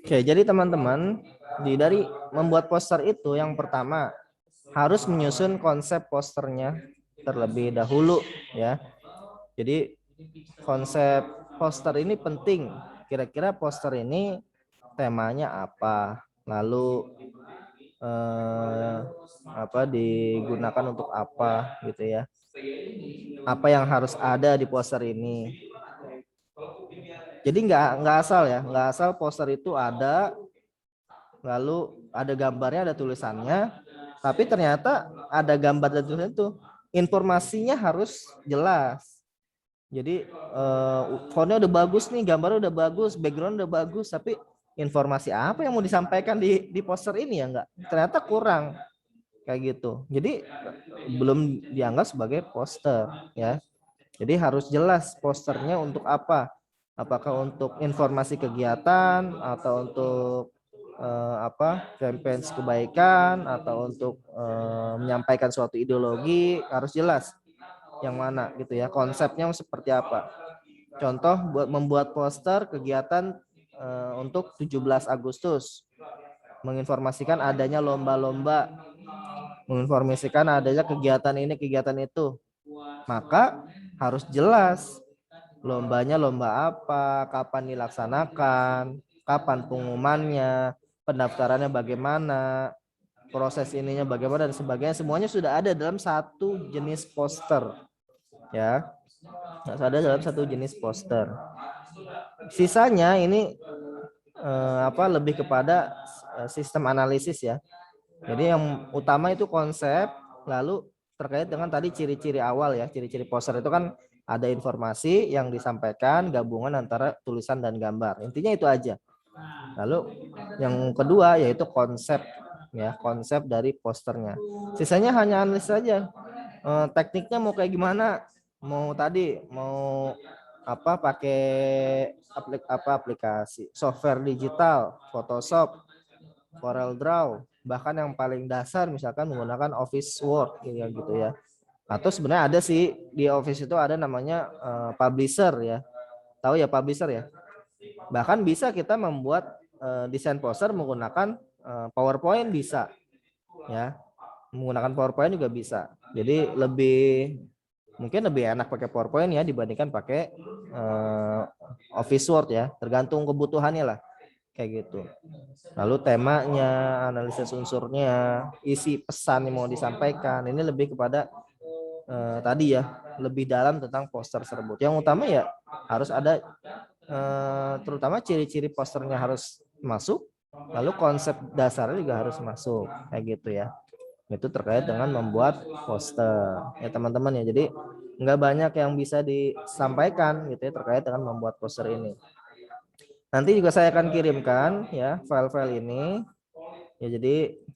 Oke, jadi teman-teman, dari membuat poster itu yang pertama harus menyusun konsep posternya terlebih dahulu ya. Jadi konsep poster ini penting. Kira-kira poster ini temanya apa? Lalu digunakan untuk apa gitu ya? Apa yang harus ada di poster ini? Jadi nggak asal ya, nggak asal poster itu ada, lalu ada gambarnya, ada tulisannya, tapi ternyata ada gambar dan tulisan itu informasinya harus jelas. Jadi fontnya udah bagus nih, gambarnya udah bagus, background udah bagus, tapi informasi apa yang mau disampaikan di poster ini ya nggak, ternyata kurang kayak gitu. Jadi belum dianggap sebagai poster ya. Jadi harus jelas posternya untuk apa. Apakah untuk informasi kegiatan atau untuk campaign kebaikan atau untuk menyampaikan suatu ideologi, harus jelas yang mana gitu ya, konsepnya seperti apa. Contoh buat membuat poster kegiatan untuk 17 Agustus, menginformasikan adanya lomba-lomba, menginformasikan adanya kegiatan ini kegiatan itu, maka harus jelas lombanya lomba apa, kapan dilaksanakan, kapan pengumumannya, pendaftarannya bagaimana, proses ininya bagaimana dan sebagainya, semuanya sudah ada dalam satu jenis poster ya. Ada dalam satu jenis poster. Sisanya ini lebih kepada sistem analisis ya. Jadi yang utama itu konsep, lalu terkait dengan tadi ciri-ciri awal ya. Ciri-ciri poster itu kan ada informasi yang disampaikan, gabungan antara tulisan dan gambar. Intinya itu aja. Lalu yang kedua yaitu konsep ya, konsep dari posternya. Sisanya hanya analisis saja. Tekniknya mau kayak gimana? Mau pakai aplikasi software digital, Photoshop, Corel Draw, bahkan yang paling dasar misalkan menggunakan Office Word gitu ya. Atau sebenarnya ada sih di Office itu ada namanya publisher ya. Tahu ya publisher ya? Bahkan bisa kita membuat desain poster menggunakan PowerPoint bisa ya. Menggunakan PowerPoint juga bisa. Jadi mungkin lebih enak pakai PowerPoint ya dibandingkan pakai Office Word ya. Tergantung kebutuhannya lah kayak gitu. Lalu temanya, analisis unsurnya, isi pesan yang mau disampaikan, ini lebih kepada tadi ya, lebih dalam tentang poster tersebut. Yang utama ya harus ada terutama ciri-ciri posternya harus masuk, lalu konsep dasarnya juga harus masuk kayak gitu ya. Itu terkait dengan membuat poster ya teman-teman ya. Jadi nggak banyak yang bisa disampaikan gitu ya terkait dengan membuat poster ini. Nanti juga saya akan kirimkan ya file-file ini ya. Jadi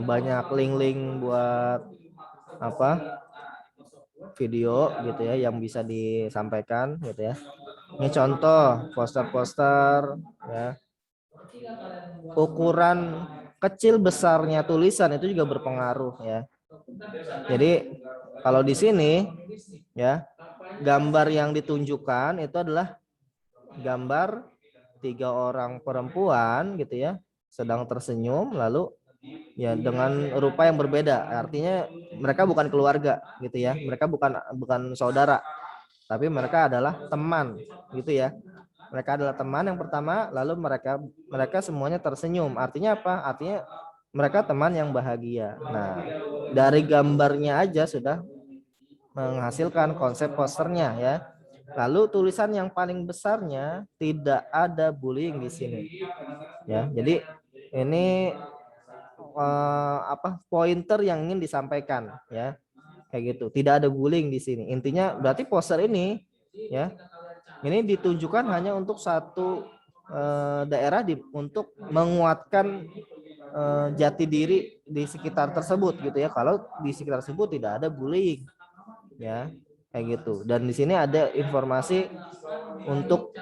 banyak link-link buat video gitu ya yang bisa disampaikan gitu ya. Ini contoh poster-poster ya. Ukuran kecil besarnya tulisan itu juga berpengaruh ya. Jadi kalau di sini ya, gambar yang ditunjukkan itu adalah gambar 3 orang perempuan gitu ya, sedang tersenyum lalu ya dengan rupa yang berbeda. Artinya mereka bukan keluarga gitu ya. Mereka bukan saudara, tapi mereka adalah teman gitu ya. Mereka adalah teman yang pertama, lalu mereka semuanya tersenyum. Artinya apa? Artinya mereka teman yang bahagia. Nah, dari gambarnya aja sudah menghasilkan konsep posternya ya. Lalu tulisan yang paling besarnya tidak ada bullying di sini. Ya, jadi ini pointer yang ingin disampaikan ya. Kayak gitu. Tidak ada bullying di sini. Intinya berarti poster ini ya, ini ditunjukkan hanya untuk satu daerah untuk menguatkan jati diri di sekitar tersebut gitu ya. Kalau di sekitar tersebut tidak ada bullying ya, kayak gitu. Dan di sini ada informasi untuk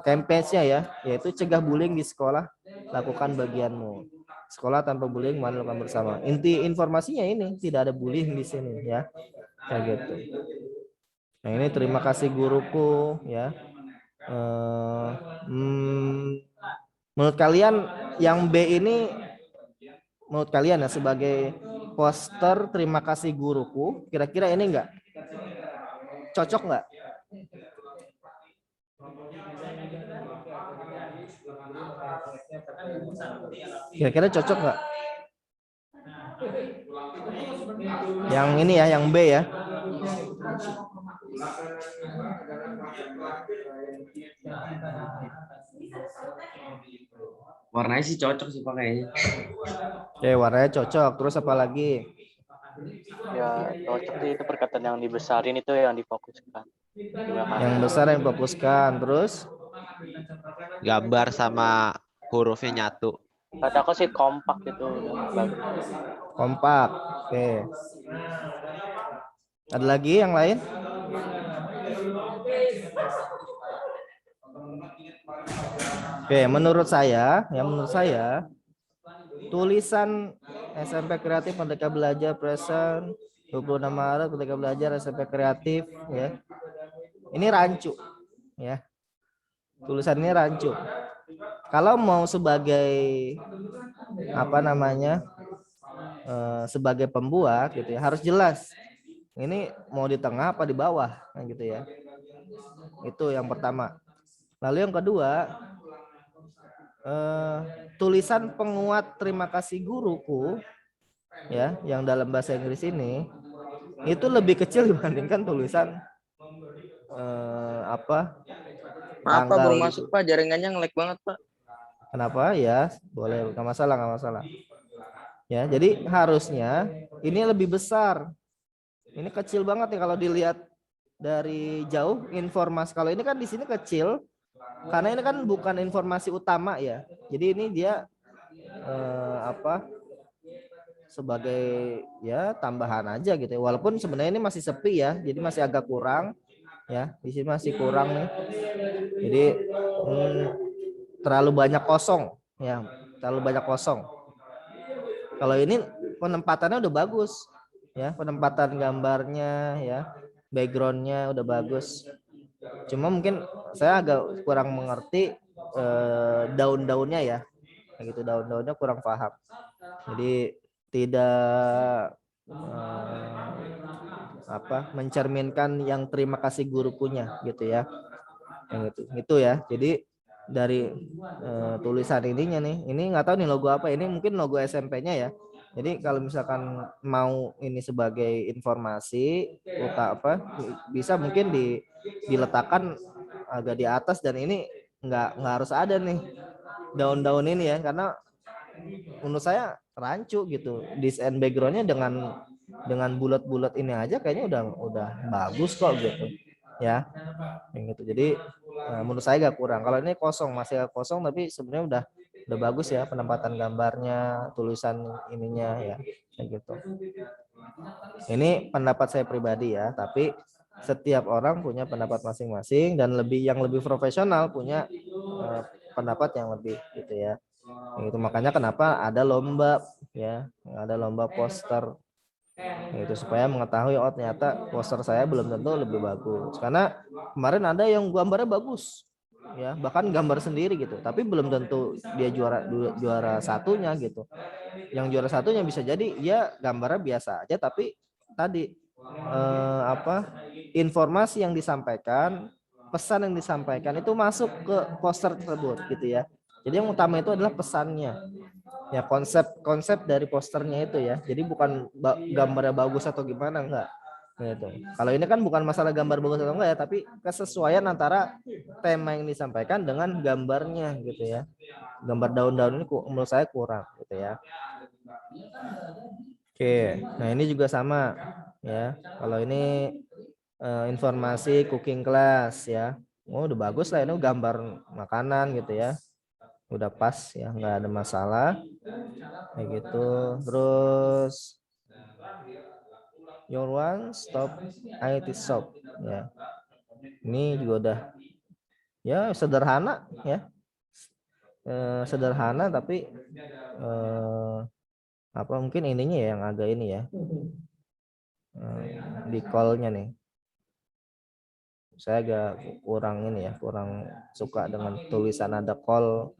campaign-nya ya, yaitu cegah bullying di sekolah, lakukan bagianmu. Sekolah tanpa bullying, mari lakukan bersama. Inti informasinya ini tidak ada bullying di sini ya, kayak gitu. Nah ini terima kasih guruku ya. Eh, menurut kalian yang B ini, menurut kalian ya sebagai poster terima kasih guruku, kira-kira ini enggak cocok nggak? Kira-kira cocok nggak? Yang ini ya, yang B ya. Warnanya sih cocok sih Pak kayaknya. Oke, warnanya cocok. Terus apa lagi? Ya cocok sih, itu perkataan yang dibesarin itu yang difokuskan. Terima Yang kasih. besar yang fokuskan. Terus Gambar sama hurufnya nyatu. Kata aku sih kompak itu udah bagus. kompak. Oke. Ada lagi yang lain? Oke, menurut saya tulisan SMP Kreatif Merdeka Belajar present 26 Maret Merdeka Belajar SMP Kreatif ya. Ini rancu ya. Tulisan ini rancu. Kalau mau sebagai apa namanya? Sebagai pembuat gitu ya, harus jelas. Ini mau di tengah apa di bawah gitu ya. Itu yang pertama. Lalu yang kedua, tulisan penguat terima kasih guruku ya, yang dalam bahasa Inggris ini itu lebih kecil dibandingkan tulisan apa Maaf Pak, baru tanggal masuk Pak, jaringannya nge-lag banget Pak. kenapa ya, boleh, nggak masalah ya. Jadi harusnya ini lebih besar, ini kecil banget nih kalau dilihat dari jauh informasi. Kalau ini kan di sini kecil karena ini kan bukan informasi utama ya, jadi ini dia apa sebagai ya tambahan aja gitu ya. Walaupun sebenarnya ini masih sepi ya, jadi masih agak kurang ya, di sini masih kurang nih. Jadi terlalu banyak kosong ya, terlalu banyak kosong. Kalau ini penempatannya udah bagus ya, penempatan gambarnya ya, backgroundnya udah bagus. Cuma mungkin saya agak kurang mengerti daun-daunnya ya, kayak gitu, daun-daunnya kurang paham. Jadi tidak apa mencerminkan yang terima kasih gurukunya gitu ya, yang itu ya. Jadi dari tulisan ininya nih, ini nggak tahu nih logo apa, ini mungkin logo SMP-nya ya. Jadi kalau misalkan mau ini sebagai informasi apa bisa mungkin diletakkan agak di atas, dan ini nggak harus ada nih daun-daun ini ya, karena menurut saya rancu gitu. Desain backgroundnya dengan bulat-bulat ini aja kayaknya udah bagus kok gitu ya, yang gitu. Jadi menurut saya agak kurang. Kalau ini kosong, masih agak kosong, tapi sebenarnya udah bagus ya penempatan gambarnya, tulisan ininya ya, kayak gitu. Ini pendapat saya pribadi ya, tapi setiap orang punya pendapat masing-masing, dan yang lebih profesional punya pendapat yang lebih gitu ya. Itu makanya kenapa ada lomba ya, ada lomba poster itu, supaya mengetahui oh ternyata poster saya belum tentu lebih bagus. Karena kemarin ada yang gambarnya bagus ya, bahkan gambar sendiri gitu, tapi belum tentu dia juara satunya gitu. Yang juara satunya bisa jadi ya gambarnya biasa aja, tapi tadi apa informasi yang disampaikan, pesan yang disampaikan itu masuk ke poster tersebut gitu ya. Jadi yang utama itu adalah pesannya ya, konsep dari posternya itu ya. Jadi bukan gambarnya bagus atau gimana, enggak gitu. Kalau ini kan bukan masalah gambar bagus atau enggak ya, tapi kesesuaian antara tema yang disampaikan dengan gambarnya gitu ya. Gambar daun-daun ini menurut saya kurang gitu ya. Oke, nah ini juga sama ya. Kalau ini informasi cooking class ya, oh udah bagus lah, ini gambar makanan gitu ya, udah pas ya, nggak ada masalah kayak gitu. Terus your one stop IT shop ya, ini juga udah ya sederhana ya, sederhana tapi apa mungkin ininya ya yang agak ini ya, di call-nya nih Saya agak kurang ini ya, kurang suka dengan tulisan ada call,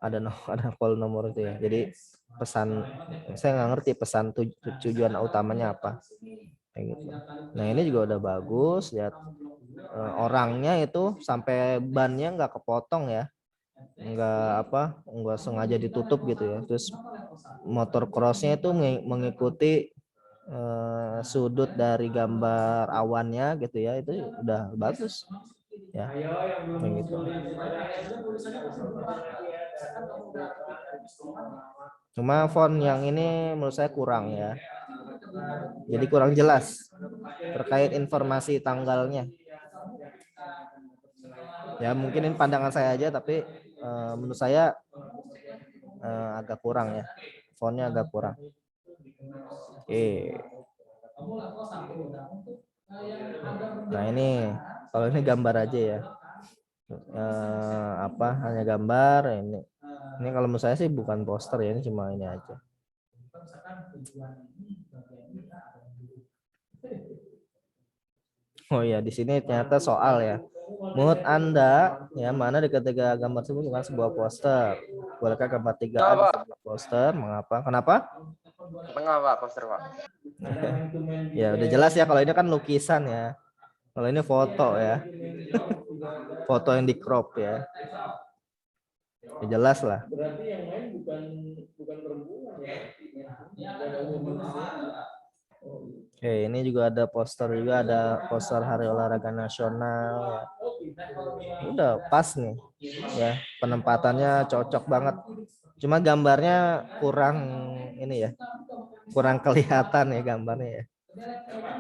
ada ada call nomor itu ya. Jadi pesan, saya nggak ngerti pesan tujuan utamanya apa. Kayak gitu. Nah ini juga udah bagus, lihat orangnya itu sampai bannya nggak kepotong ya, nggak sengaja ditutup gitu ya. Terus motor crossnya itu mengikuti sudut dari gambar awannya gitu ya, itu udah bagus ya, kayak gitu. Cuma font yang ini menurut saya kurang ya, jadi kurang jelas terkait informasi tanggalnya ya. Mungkin ini pandangan saya aja, tapi menurut saya agak kurang ya, fontnya agak kurang. Oke. Nah ini kalau ini gambar aja ya, hanya gambar ini kalau menurut saya sih bukan poster ya, ini cuma ini aja. Oh ya, di sini ternyata soal ya. Menurut Anda, ya, mana di ketiga gambar tersebut bukan sebuah poster? Bolehkah gambar 3A Kenapa? disebut poster? Mengapa? Kenapa? Kenapa poster Pak? Ya udah jelas ya, kalau ini kan lukisan ya. Kalau ini foto ya. Foto yang di crop ya. Ya jelas lah. Oke, ini juga ada poster, juga ada poster Hari Olahraga Nasional. Udah pas nih, ya penempatannya cocok banget. Cuma gambarnya kurang ini ya, kurang kelihatan ya gambarnya ya.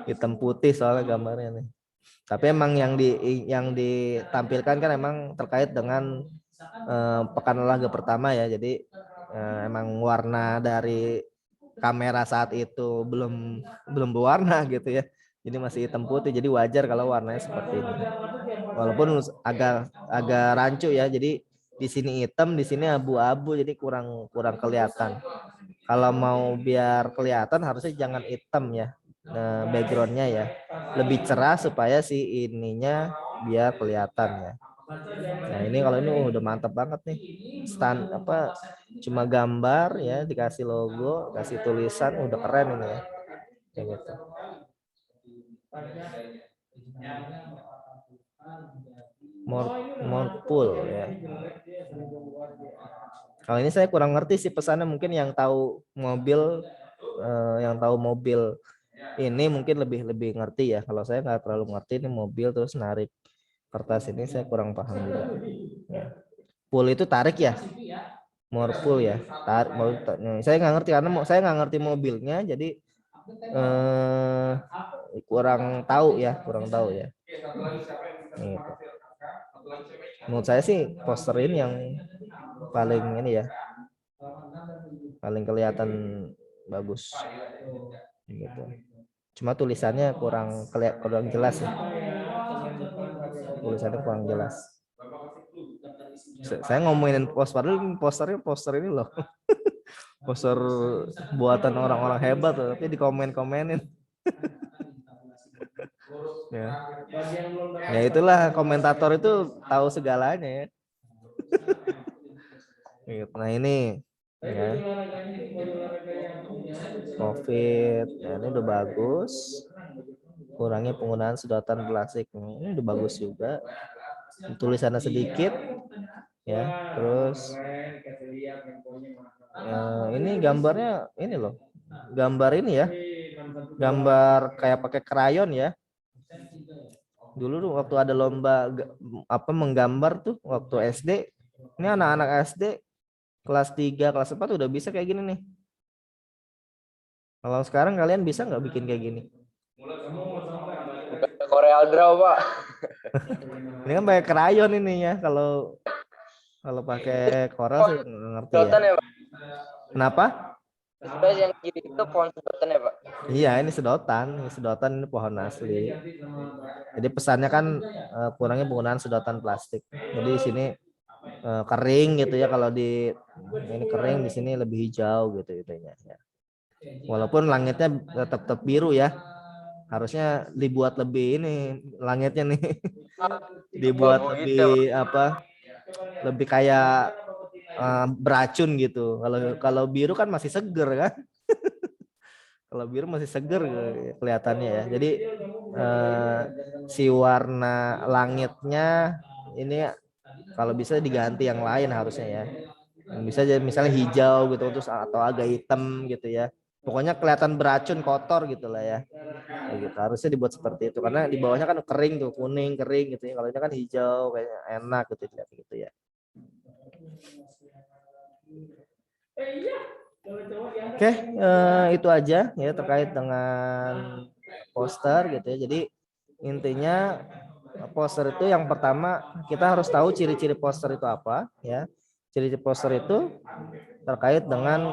Hitam putih soalnya gambarnya nih. Tapi emang yang ditampilkan kan emang terkait dengan pekan olahraga pertama ya. Jadi emang warna dari kamera saat itu belum berwarna gitu ya. Jadi masih hitam putih. Jadi wajar kalau warnanya seperti ini. Walaupun agak rancu ya. Jadi di sini hitam, di sini abu-abu, jadi kurang kelihatan. Kalau mau biar kelihatan harusnya jangan hitam ya. Backgroundnya ya lebih cerah supaya si ininya biar kelihatan ya. Nah ini kalau ini udah mantap banget nih, cuma gambar ya, dikasih logo, kasih tulisan, udah keren ini ya, kayak gitu. Morpul ya. Kalau ini saya kurang ngerti sih pesannya, mungkin yang tahu mobil ini mungkin lebih ngerti ya. Kalau saya nggak terlalu ngerti ini mobil terus narik kertas, ini saya kurang paham juga. Ya. Pull itu tarik ya, morpul ya, saya nggak ngerti karena saya nggak ngerti mobilnya, jadi kurang tahu ya. Gitu. Menurut saya sih poster ini yang paling ini ya, paling kelihatan bagus gitu. Cuma tulisannya kurang jelas ya. Tulisannya kurang jelas. Saya ngomongin poster ini loh. Poster buatan orang-orang hebat loh, tapi dikomenin. Ya. Ya itulah, komentator itu tahu segalanya ya. Nah ini ya, COVID ya, ini udah bagus. Kurangi penggunaan sedotan plastik, ini udah bagus juga. Tulisannya sedikit ya. Terus ini gambarnya ini loh, gambar ini ya, gambar kayak pakai krayon ya. Dulu waktu ada lomba menggambar tuh waktu SD, ini anak-anak SD kelas 3, kelas 4 udah bisa kayak gini nih. Kalau sekarang kalian bisa nggak bikin kayak gini? Corel Draw Pak. Ini kan pakai krayon ini ya. Kalau pakai Corel sih nggak ngerti ya. Ya, Pak? Kenapa? Sebenarnya yang kiri itu pohon sedotan ya Pak? Iya, ini sedotan ini pohon asli. Jadi pesannya kan kurangnya penggunaan sedotan plastik. Jadi di sini kering gitu ya, kalau di ini kering, di sini lebih hijau gitu ya. Walaupun langitnya tetap biru ya, harusnya dibuat lebih ini langitnya nih. Dibuat Abu-abu gitu. lebih apa? Lebih kayak beracun gitu. Kalau biru kan masih seger kan? Kalau biru masih seger kelihatannya ya. Jadi si warna langitnya ini kalau bisa diganti yang lain harusnya ya. Bisa jadi misalnya hijau gitu terus atau agak hitam gitu ya. Pokoknya kelihatan beracun kotor gitu lah ya. Kayak gitu. Harusnya dibuat seperti itu karena di bawahnya kan kering tuh, kuning kering gitu ya. Kalau ini kan hijau kayaknya enak gitu dilihat gitu ya. Oke, itu aja ya terkait dengan poster gitu ya. Jadi intinya poster itu yang pertama kita harus tahu ciri-ciri poster itu apa ya. Ciri-ciri poster itu terkait dengan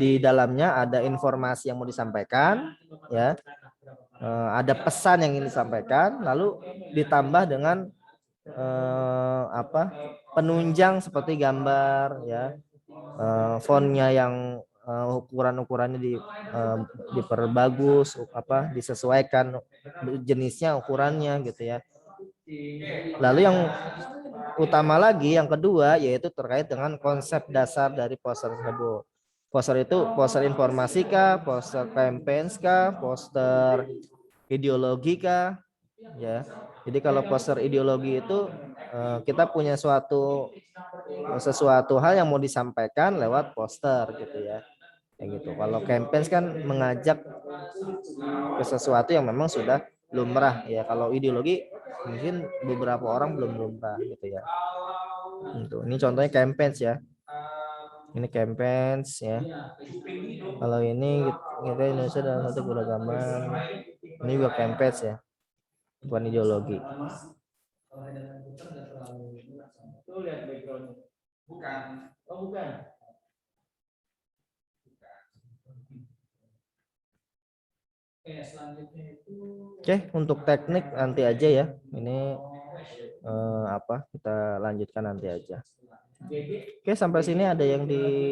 di dalamnya ada informasi yang mau disampaikan ya. Ada pesan yang ingin disampaikan lalu ditambah dengan penunjang seperti gambar ya, fontnya yang ukurannya diperbagus disesuaikan jenisnya ukurannya gitu ya. Lalu yang utama lagi yang kedua yaitu terkait dengan konsep dasar dari poster tersebut. Poster itu poster informasi kah, poster campaign kah, poster ideologi kah ya. Jadi kalau poster ideologi itu kita punya sesuatu hal yang mau disampaikan lewat poster gitu ya. Kayak gitu. Kalau campaign kan mengajak ke sesuatu yang memang sudah lumrah ya. Kalau ideologi mungkin beberapa orang belum lumrah gitu ya. Ini contohnya campaign ya. Ini campaign ya. Kalau ini kita Indonesia dalam satu beragaman. Ini juga campaign ya. Bukan ideologi. Oke, untuk teknik nanti aja ya. Ini kita lanjutkan nanti aja. Oke, sampai sini ada yang di